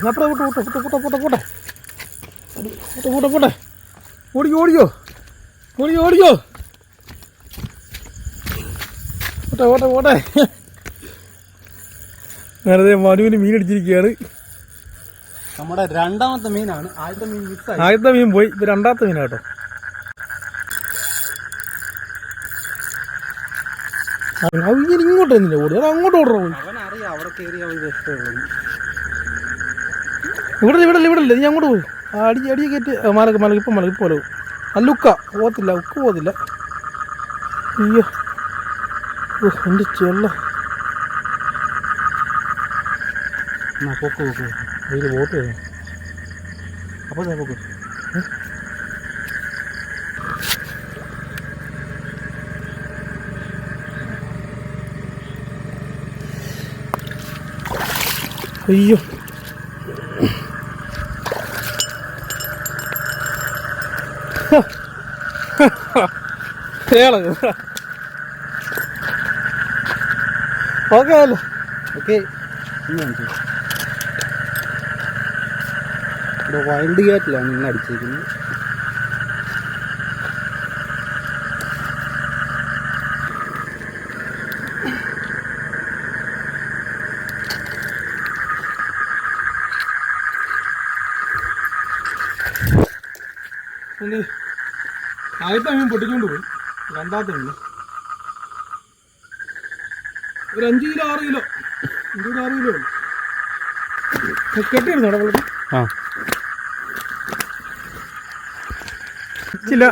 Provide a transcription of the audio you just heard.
അപ്പുറം പോട്ടെ ഓടിക്കോ ഓടിക്കോ പോട്ടെ നേരത്തെ മനുവിന് മീൻ അടിച്ചിരിക്കുകയാണ്. നമ്മുടെ രണ്ടാമത്തെ മീനാണ്. ആദ്യത്തെ മീൻ പോയി, ഇത് രണ്ടാമത്തെ മീനാട്ടോ. ഇങ്ങോട്ട് തന്നില്ല ഓടി, അത് അങ്ങോട്ട് ഓടറോ പോയി. ഇവിടെ നീ അങ്ങോട്ട് പോയി. അടിയെ കയറ്റി മലക്ക് ഇപ്പം പോലെ അല്ല പോകത്തില്ല. അയ്യോ എൻ്റെ ചെള്ള അതിൽ ബോട്ട് വരും. അപ്പോൾ പൊക്ക് അയ്യോ ഓക്കെ അല്ലേ? ഓക്കെ. വൈൽഡ് കാറ്റിലാണ് ഇന്ന് അടിച്ചിരിക്കുന്നത്. ആദ്യത്തെ മീൻ പൊട്ടിക്കൊണ്ട് പോയി. രണ്ടാമത്തെ മീൻ ഒരു 5 കിലോ 6 കിലോ കെട്ടിയിരുന്നു അവിടെ വെള്ളത്തിൽ. ഇല്ല